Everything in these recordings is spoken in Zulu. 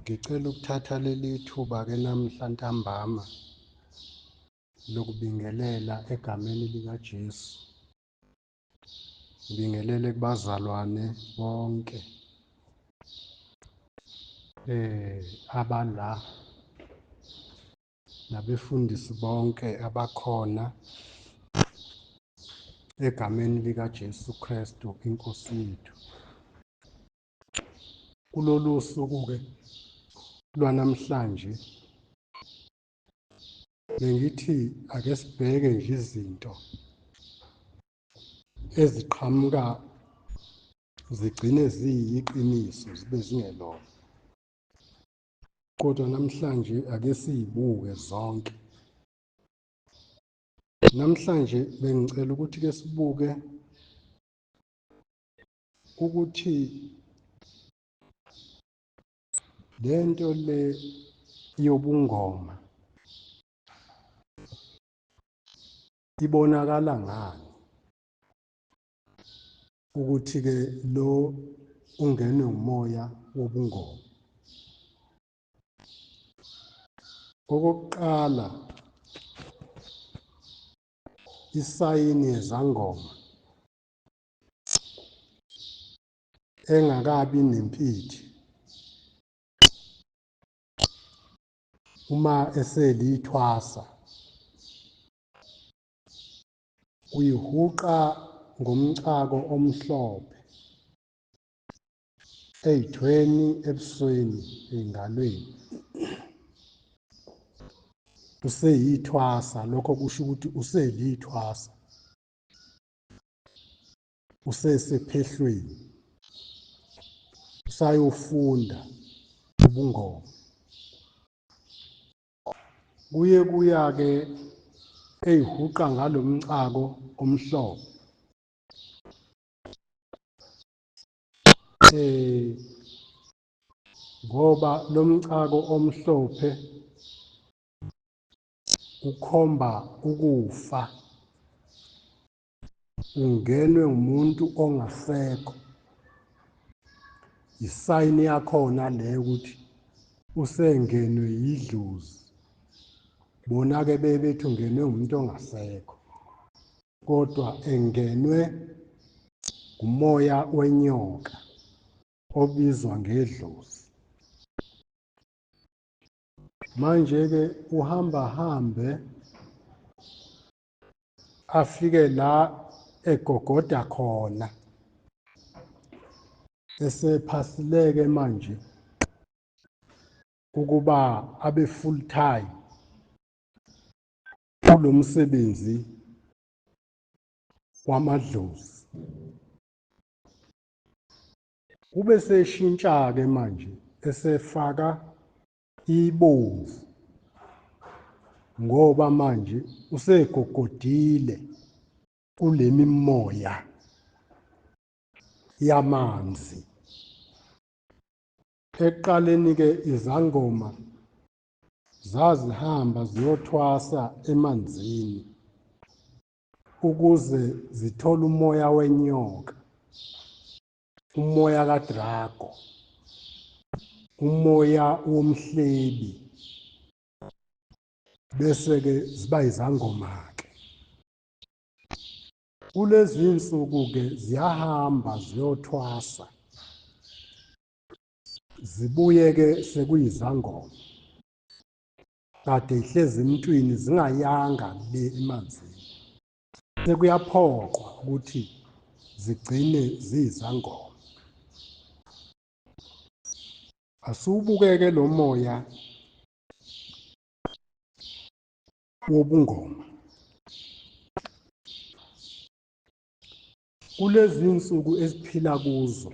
Ngicela ukuthatha leli thuba ke namhla ntambama lokubingelela egameni likaJesu. Ngibingelele kubazalwane bonke abala nabefundisi bonke abakhona egameni likaJesu Kristu inkosi yethu. Kulolu suku ke lwanamhlanje bengithi ake sibheke nje izinto eziqhamuka zigcine ziyiqiniso zibe zingelona. Kodwa namhlanje ake sizibuke zonke. Namhlanje bengicela ukuthi ke sibuke ukuthi lento le yobungoma ibonakala ngani, ukuthi ke lo ungenwe umoya wobungoma. Okokuqala, isayini yezangoma engakabi nemphithi uma eselithwasa uyihuqa ngomcako omhlophe ey'thweni, ebusweni, ey'ngalweni. Useyithwasa, lokho kusho ukuthi uselithwasa, usesephehlweni, usayofunda ubungoma. Kuya-ke eyihuqa ngalo mcako omhlophe. Ngoba lo mcako omhlophe ukhomba ukufa, ungenwe umuntu ongasekho. Isayini yakhona le ukuthi usengenwe yidlozi. Bona-ke bebethi ungenwe umuntu ongasekho, kodwa engenwe umoya wenyoka obizwa ngedlozi. Manje-ke uhambe afike la egogoda khona, esephasileke manje ukuba abe full time kulo msebenzi wamadlozi. Ube seshintsha-ke manje esefaka ibomvu, ngoba manje usegogodile kule mimoya yamanzi. Ekuqaleni-ke izangoma zazihamba ziyothwasa emanzini ukuze zithole umoya wenyoka, umoya kadrago, umoya womhlebi, bese-ke ziba izangoma-ke. Kulezi nsuku-ke ziyahamba ziyothwasa, zibuye-ke sekuyizangoma. Kade ihlezi emntwini zingayanga le emanzini. Sekuyaphoqwa ukuthi zigcine ziyizangoma. Asiwubukeke lo moya wobungoma. Kulezi nsuku esiphila kuzo,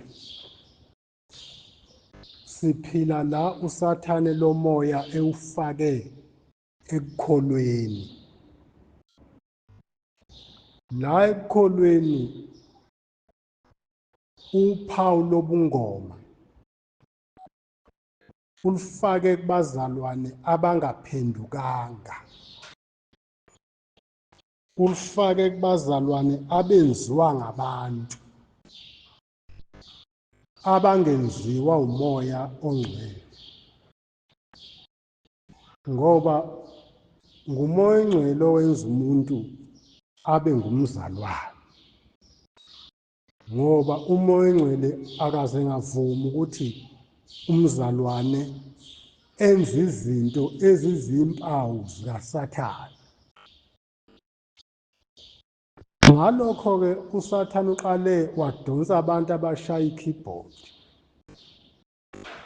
siphila la usathane lo moya ewufake ekukholweni. La ekukholweni uphawu lobungoma ulufake kubazalwane abangaphendukanga, ulufake kubazalwane abenziwa ngabantu, abangenziwa umoya ongcwele. ngoba ngumoya engcwele owenza umuntu abe ngumzalwane, ngoba umoya engcwele akaze ngavuma ukuthi umzalwane enze izinto ezizimpawu zikaSathane. Ngalokho-ke uSathane uqale wadonsa abantu abashaya i-keyboard,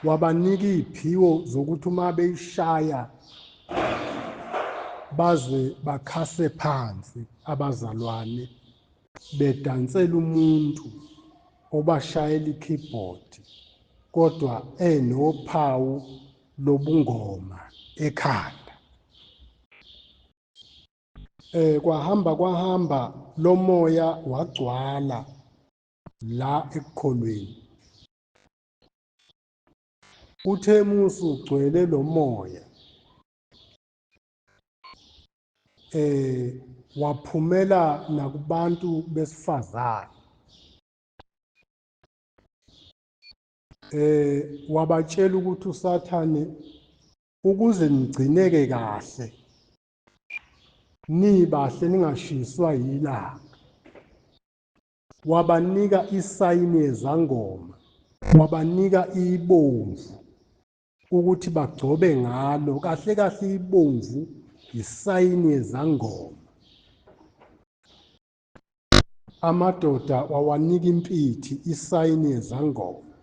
wabanika iy'phiwo zokuthi uma beyishaya baze bakhase phansi abazalwane bedansela umuntu obashayela i-keyboard kodwa enophawu lobungoma ekhanda. Kwahamba lo moya wagcwala la ekukholweni. Uthe musa ugcwele lo moya waphumela nakubantu besifazane, wabatshela ukuthi uSathane ukuze nigcineke kahle nibahle ningashiswa yilanga, wabanika isayini yezangoma, wabanika ibomvu ukuthi bagcobe ngalo, kahle kahle ibomvu isayini yezangoma. Amadoda wawanika impithi isayini yezangoma,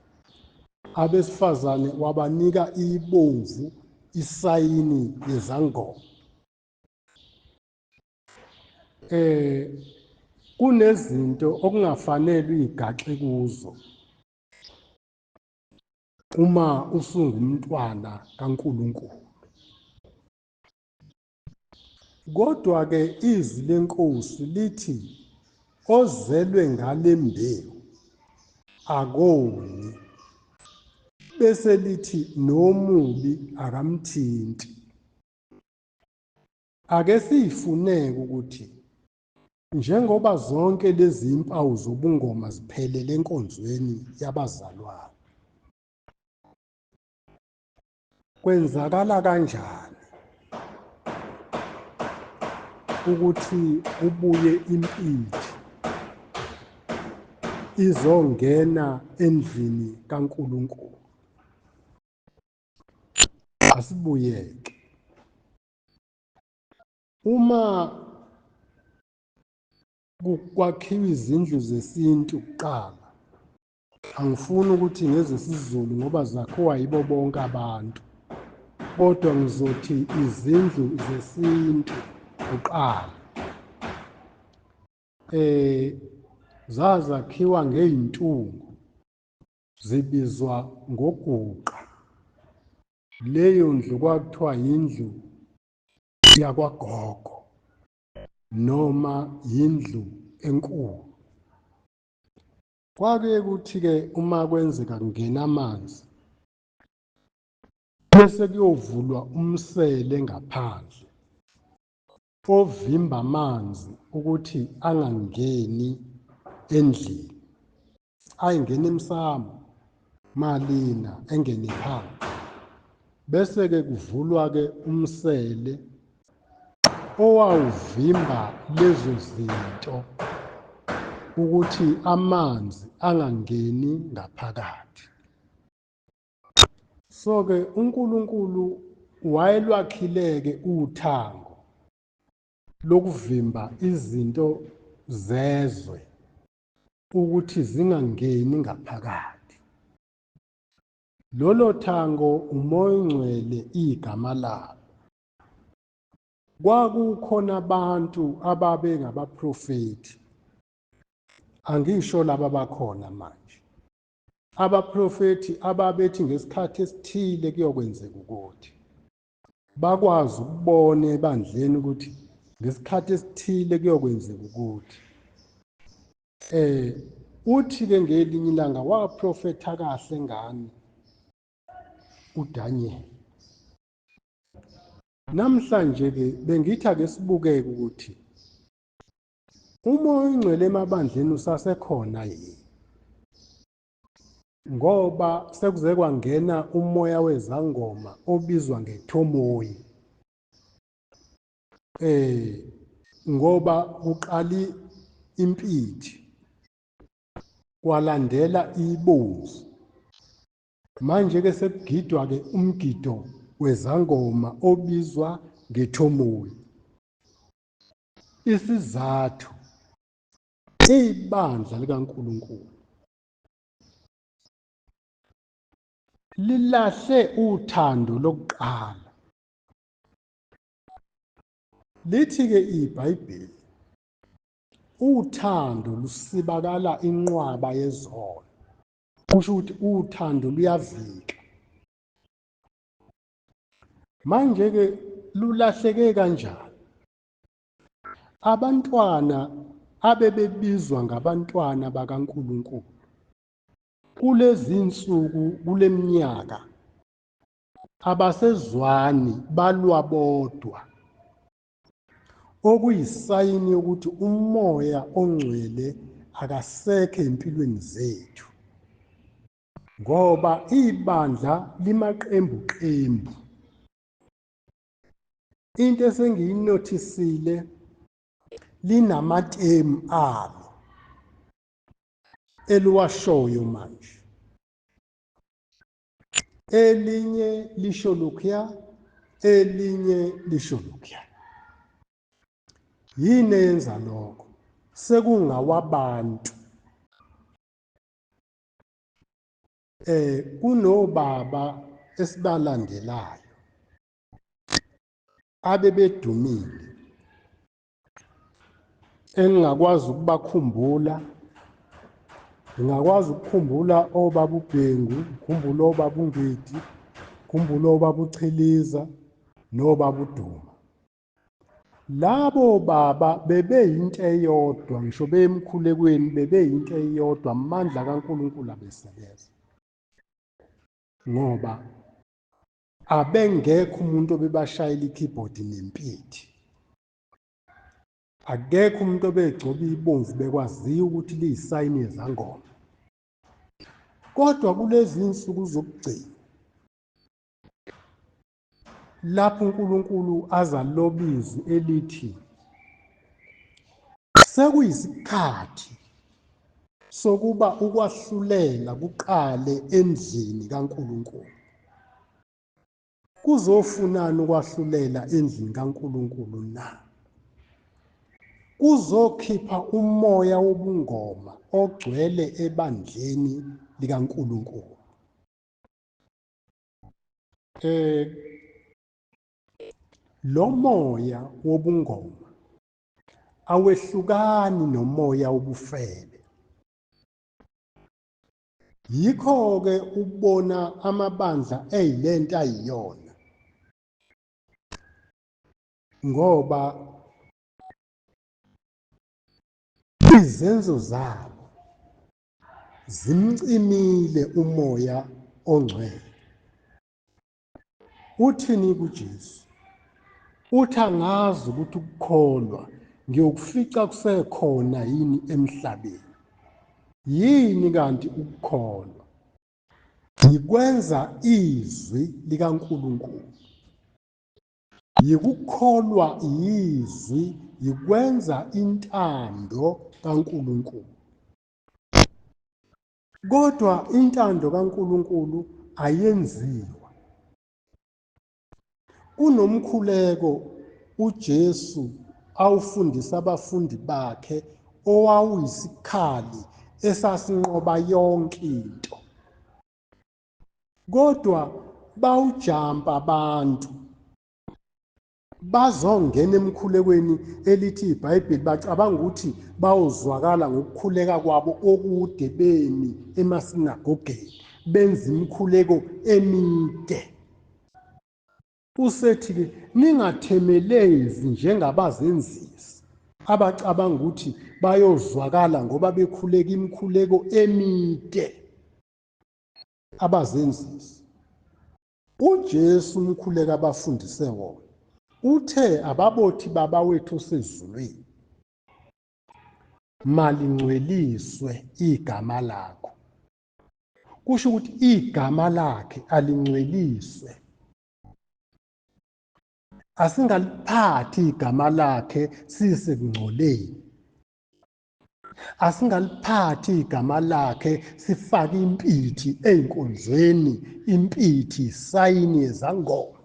abesifazane wabanika ibomvu isayini yezangoma. Kunezinto okungafanele uyigaxe kuzo uma usungumntwana kaNkulunkulu. Kodwa-ke izwi leNkosi lithi ozelwe ngale mbewu akoni, bese lithi nomubi akamthinti. Ake siyifuneke ukuthi njengoba zonke lezi impawu zobungoma ziphelele enkonzweni yabazalwane, kwenzakala kanjani ukuthi ubuye impithi izongena endlini kaNkulunkulu? Asibuyeke. Uma kwakhiwa izindlu zesintu kuqala, angifuni ukuthi ngezesiZulu ngoba zakhiwa yibo bonke abantu, kodwa ngizothi izindlu zesintu kuqala zazakhiwa ngey'ntungo, zibizwa ngoguqa. Leyo ndlu kwakuthiwa yindlu yakwagogo noma yindlu enkulu. Kwake kuthi-ke uma kwenzeka kungena amanzi bese kuyovulwa umsele ngaphandle ovimba amanzi ukuthi angangeni endlini, ayingena emsamo malina engene phansi. Bese-ke kuvulwa-ke umsele owawuvimba lezo zinto ukuthi amanzi angangeni ngaphakathi. So-ke uNkulunkulu wayelwakhile-ke uthango lokuvimba izinto zezwe ukuthi zingangeni ngaphakathi. Lolo thango umoya ongcwele igama lalo. Kwakukhona abantu ababe ngabaprofethi, angisho laba bakhona manje, abaprofethi ababethi ngesikhathi esithile kuyokwenzeka ukuthi, bakwazi ukubona ebandleni ukuthi ngesikhathi esithile kuyokwenzeka ukuthi. Uthi-ke ngelinye ilanga waprofetha kahle ngani uDanyeli. Namhlanje-ke bengithi ake sibukeke ukuthi umoya ongcwele emabandleni usasekhona yini, ngoba sekuze kwangena umoya wezangoma obizwa ngethomoyi. ngoba uqali impindi kwalandela ibomvu. Manje ke sekugidwa ke umgido wezangoma obizwa ngethomoyi. Isizathu ibandla likaNkulunkulu lilahle uthando lokuqala. Lithi ke iBhayibheli uthando lusibakala inqwaba yezolo. Kusho ukuthi uthando luyavika. Manje ke lulahleke kanjani? Abantwana abebebizwa ngabantwana bakaNkulunkulu kulezi insuku kuleminyaka abasezwani balwa bodwa, okuyisayini yokuthi umoya ongcwele akasekho empilweni zethu, ngoba ibandla limaqembu qembu. Into esengiyinothisile linamatemu alo eliwashoyo manje. Elinye lisho lokhuya, elinye lisho lokhuya. Yini eyenza lokho? Sekungawabantu. Kunobaba esibalandelayo abebedumile engingakwazi ukubakhumbula. Ngingakwazi ukukhumbula obaba uBhengu, ukukhumbula obaba uNgidi, ukukhumbula obaba uChiliza nobaba uDuma. Labo baba bebeyinto eyodwa, ngisho bemkhulekweni bebeyinto eyodwa, amandla kaNkulunkulu abesebenza. Ngoba abengekho umuntu obebashayela ikeyboard nempindi. Akekho umuntu obegcoba ibomvu bekwaziyo ukuthi liyisayini yezangoma. Kodwa kulezi insuku zokugcina lapho uNkulunkulu azalobizi elithi sekuyisikhathi sokuba ukwahlulela kuqale endlini kaNkulunkulu. Kuzofunani ukwahlulela endlini kaNkulunkulu na? Kuzokhipha umoya wobungoma ogcwele ebandleni likaNkulunkulu. Lo moya wobungoma awehlukani nomoya wobufebe. Yikho-ke ukubona amabandla eyilento ayiyona, ngoba izenzo zabo zimcimile umoya ongcwele. Uthini kuJesu? Uthi angazi ukuthi ukukholwa ngiyokufica kusekhona yini emhlabeni. Yini kanti ukukholwa? Yikwenza izwi likaNkulunkulu. Yikukholwa izwi, yikwenza intando kaNkulunkulu. Kodwa intando kaNkulunkulu ayenziwa. Kunomkhuleko uJesu awufundisa abafundi bakhe owawuyisikhali esasinqoba yonke into. Kodwa bawujampa abantu bazongena emkhulekweni elithi iBhayibheli bacabanga ukuthi bawuzwakala ngokukhuleka kwabo okude bemi emasinagogeni benza imikhuleko emide. Usethi-ke ningathemelezi njengabazenzisi abacabanga ukuthi bayozwakala ngoba bekhuleka imikhuleko emide. Abazenzisi. uJesu umkhuleko abafundise wona uthe ababothi baba wethu osezulwini malingcweliswe igama lakho. Kusho ukuthi igama lakhe alingcweliswe. asingaliphathi igama lakhe sisekungcoleni, asingaliphathi igama lakhe sifake impithi ey'nkonzweni, impithi sayini yezangoma.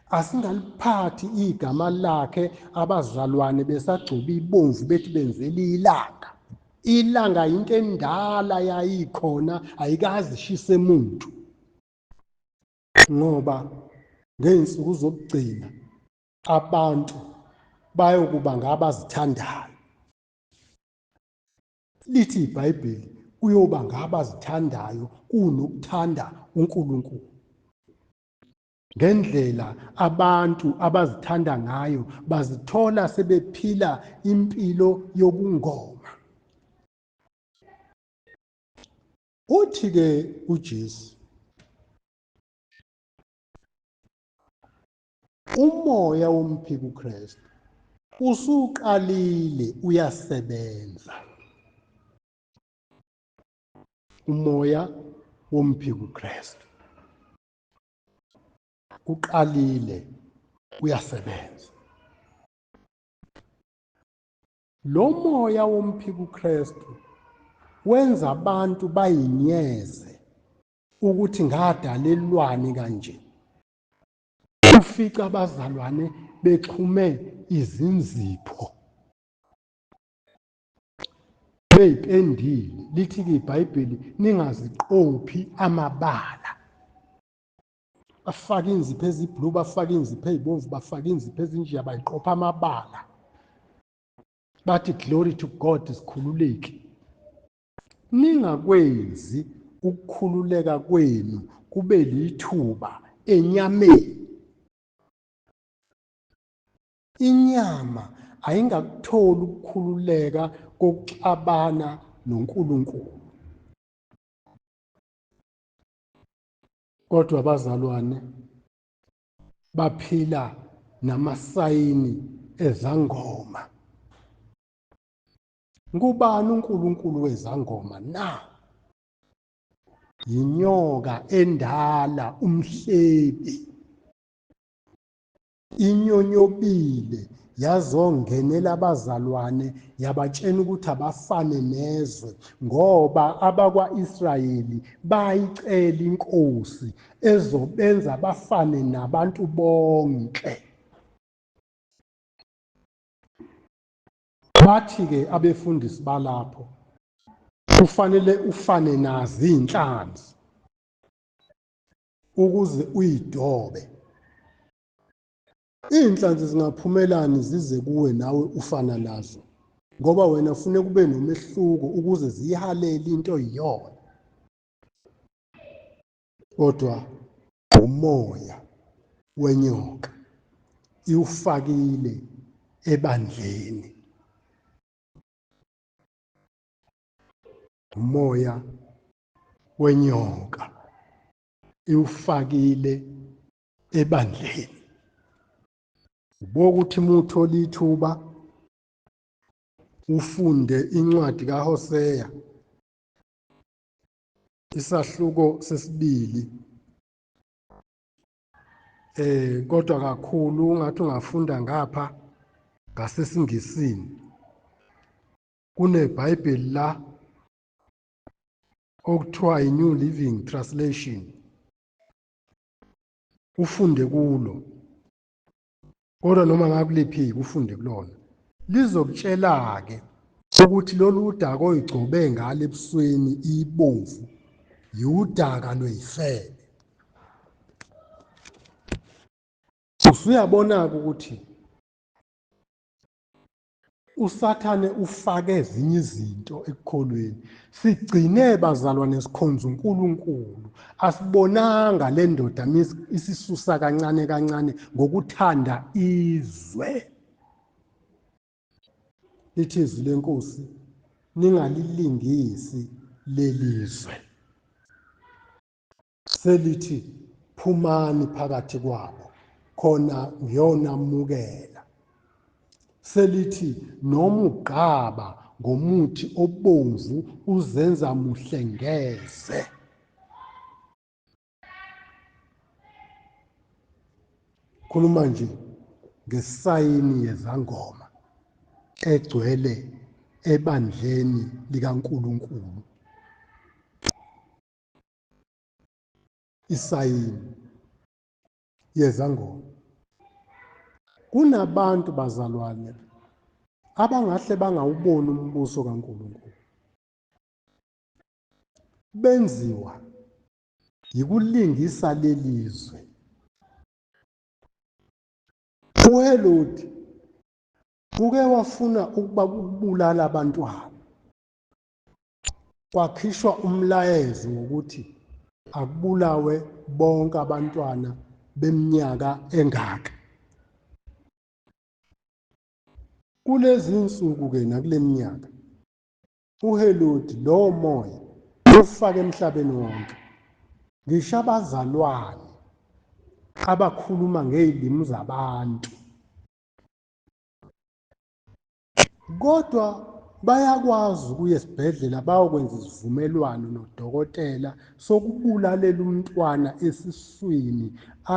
Asingaliphathi igama lakhe abazalwane besagcoba ibomvu bethi benzela ilanga. Ilanga into endala yayikhona, ayikaze ishise umuntu. Ngoba ngey'nsuku zokugcina abantu bayokuba ngabazithandayo. Lithi iBhayibheli kuyoba ngabazithandayo kunokuthanda uNkulunkulu. Ngendlela abantu abazithanda ngayo bazithola sebephila impilo yobungoma. Uthi-ke uJesu, umoya womphika uKristu usuqalile uyasebenza. Umoya womphika uKristu uqalile uyasebenza. Lo moya womphika uKristu wenza abantu bayinyeze ukuthi ngadalelwani kanje. Ufica abazalwane bexhume izinzipho bey'pendile. Lithi-ke iBhayibheli ningaziqophi amabala. Bafake inzipho ezibhulu, bafake inzipho ey'bomvu, bafake inzipho ezinjeya, bayiqopha amabala. Bathi glory to God, sikhululeke. Ningakwenzi ukukhululeka kwenu kube lithuba enyameni. Inyama ayingakutholi ukukhululeka kokuxabana noNkulunkulu. Kodwa abazalwane baphila namasayini ezangoma. Ngubani uNkulunkulu wezangoma na? Yinyoka endala, umhlebi. Inyonyobile yazongenela abazalwane yabatshena ukuthi abafane nezwe, ngoba abakwa-Israyeli bayicela inkosi ezobenza bafane nabantu bonke. Bathi-ke abefundisi balapho, kufanele ufane nazo iy'nhlanzi ukuze uyidobe. Iy'nhlanzi zingaphumelani zize kuwe nawe ufana nazo, ngoba wena ufune kube nomehluko ukuze ziyihalele into oyiyona. Kodwa umoya wenyoka iwufakile ebandleni. Umoya wenyoka iwufakile ebandleni. Ubuka ukuthi uma uthola ithuba ufunde incwadi kaHoseya isahluko sesibili, kodwa kakhulu ungathi ungafunda ngapha ngasesiNgisini. KuneBhayibheli la okuthiwa i-New Living Translation, ufunde kulo. Kodwa noma ngakuliphi ufunde kulona, lizokutshela-ke ukuthi lolu daka oyigcobe ngalo ebusweni ibomvu yiwudaka lwey'febe. Usuyabona-ke ukuthi uSathane ufake ezinye izinto ekukholweni. Sigcine bazalwane sikhonza uNkulunkulu, asibonanga le ndoda isisusa kancane kancane ngokuthanda izwe. Lithi izwi lenkosi, ningalilingisi lelizwe. Selithi phumani phakathi kwabo, khona ngiyonamukela. Selithi noma ugqaba ngomuthi obomvu uzenza muhle ngeze. Khuluma nje ngesayini yezangoma egcwele ebandleni likaNkulunkulu. Isayini yezangoma. Kunabantu bazalwane abangahle bangawuboni umbuso kaNkulunkulu. Benziwa yikulingisa lelizwe. uHelodi uke wafuna ukubulala abantwana. Kwakhishwa umlayezo wokuthi akubulawe bonke abantwana beminyaka engaka. Kulezi insuku ke nakule minyaka uHelodi lo moya ufaka emhlabeni wonke. Ngisho abazalwane abakhuluma ngezilimi zabantu kodwa bayakwazi ukuya esibhedlela bayokwenza isivumelwano nodokotela sokubulalela umntwana esiswini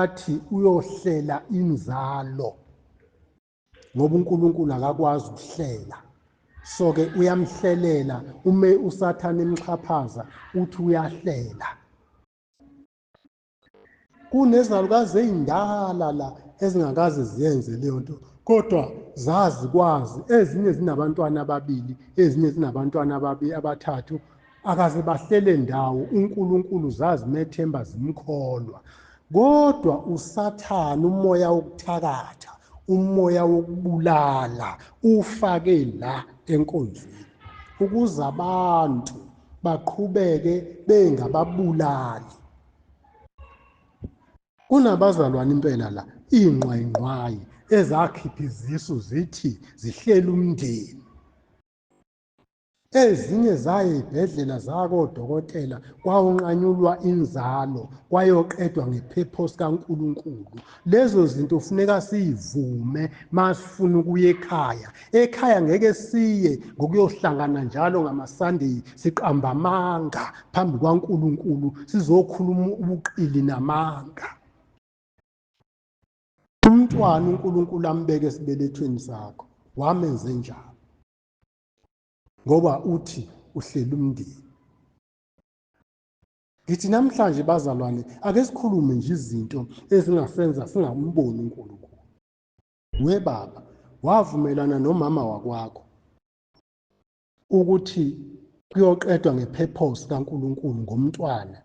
athi uyohlela inzalo ngoba uNkulunkulu akakwazi ukuhlela. So ke uyamhlelela ume uSathane emxhaphaza uthi uyahlela. Kunezalukazi ezindala la ezingakaze ziyenze leyo nto kodwa zazikwazi. Ezinye zinabantwana ababili, ezinye zinabantwana abathathu, akaze bahlele ndawo. uNkulunkulu zazimethemba zimkholwa. Kodwa uSathane, umoya wokuthakatha, umoya wokubulala ufake la enkonzweni ukuze abantu baqhubeke bengababulali. Kunabazalwane impela la ingqwayingqwayi ezakhipha izisu zithi zihlela umndeni. Ezinye zaya ezibhedlela zakodokotela kwawunqanyulwa inzalo kwayoqedwa ngepurpose kaNkulunkulu. Lezo zinto kufuneka sizivume masifuna ukuya ekhaya. Ekhaya ngeke siye ngokuyohlangana njalo ngamaSunday siqamba amanga phambi kwaNkulunkulu sizokhuluma ubuqili namanga. Umntwana uNkulunkulu ambeke esibelethweni sakho wamenze njani? Ngoba uthi uhlela umndeni. Ngithi namhlanje bazalwane ake sikhulume nje izinto ezingasenza singamboni uNkulunkulu. Baba wavumelana nomama wakwakho ukuthi kuyoqedwa ngepurpose kaNkulunkulu ngomntwana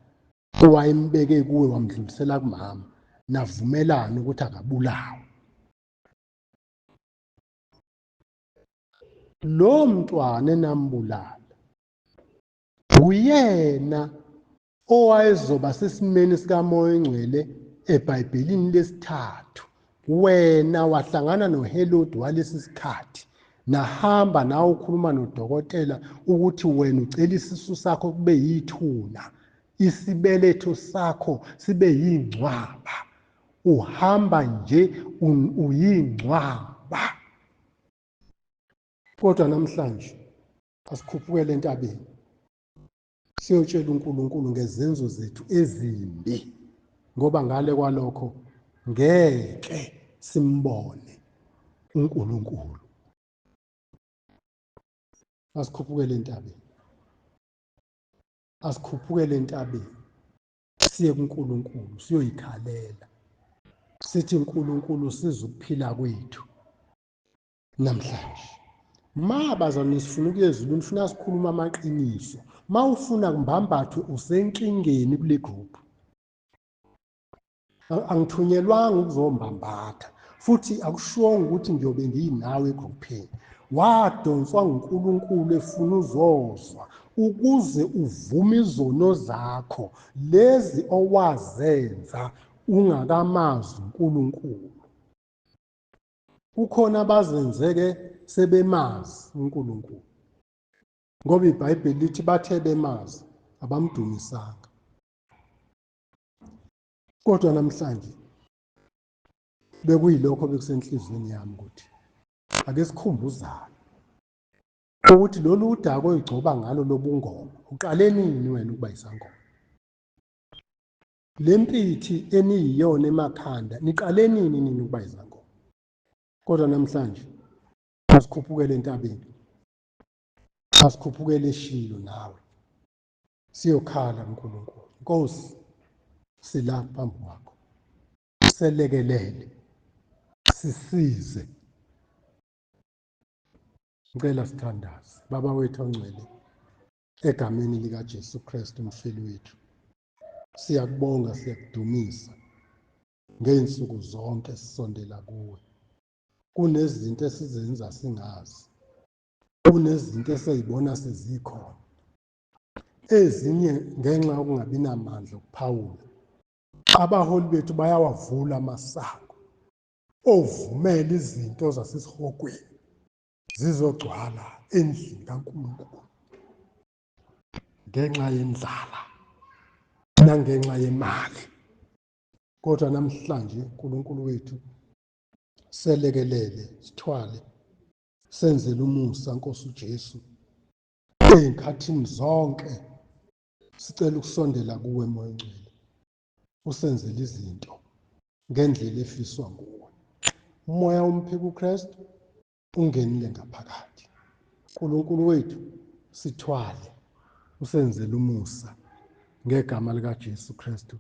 owayembeke kuwe wamdlulisela kumama. Navumelana ukuthi akabulawa. Lo mntwana enambulala uyena owayezoba sesimeni sikaMoya Engcwele eBhayibhelini lesithathu. Wena wahlangana noHelodi walesi sikhathi, nahamba nawe ukhuluma nodokotela ukuthi wena ucela isisu sakho kube yithuna, isibeletho sakho sibe yingcwaba. Uhamba nje uyingcwaba. Kodwa namhlanje asikhuphukele entabeni siyotshela uNkulunkulu ngezenzo zethu ezimbi, ngoba ngale kwalokho ngeke simbone uNkulunkulu. Asikhuphukele entabeni, asikhuphukele entabeni siye kuNkulunkulu siyoyikhalela sithi uNkulunkulu siza ukuphila kwethu namhlanje. Bazalwane sifuna ukuya ezulwini, ufuna sikhuluma amaqiniso. Ufuna kumbambathwe usenkingeni kule group. Angithunyelwanga ukuzombambatha futhi akushongo ukuthi ngiyobe ngiyinawe egroupheni. Wadonswa nguNkulunkulu efuna uzozwa ukuze uvume izono zakho lezi owazenza ungakamazi uNkulunkulu. Kukhona abazenzeke sebemazi uNkulunkulu ngoba iBhayibheli lithi bathe bemazi abamdumisanga. Kodwa namhlanje bekuyilokho bekusenhlizweni yami ukuthi ake sikhumbuzane ukuthi lolu udako oyigcoba ngalo lobungoma uqale nini wena ukuba isangoma? Le mpithi eniyiyona emakhanda niqale nini ukuba izangoma? Kodwa namhlanje asikhuphukele entabeni, asikhuphukele eShilo nawe siyokhala kuNkulunkulu. Nkosi, sila phambi kwakho, selekelele, sisize. Ngicela sithandaze. Baba wethu ongcwele, egameni likaJesu Kristu umfeli wethu, siyakubonga, siyakudumisa ngeensuku zonke sisondela kuwe. Kunezinto esizenza singazi, kunezinto esizibona sezikhona, ezinye ngenxa yokungabi namandla okuphawula. Abaholi bethu bayawavula amasango ovumela izinto zasesihogweni zizogcwala endlini kaNkulunkulu ngenxa yendlala nangenxa yemali. Kodwa namhlanje uNkulunkulu wethu, selekelele, sithwale, senzele umusa Nkosi uJesu. Ey'khathini zonke sicela ukusondela kuwe Moya Ongcwele, usenzele izinto ngendlela efiswa nguwe. Umoya womphiko uKristu ungenile ngaphakathi. uNkulunkulu wethu, sithwale, usenzele umusa ngegama likaJesu Kristu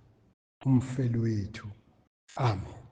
umfeli wethu. Amen.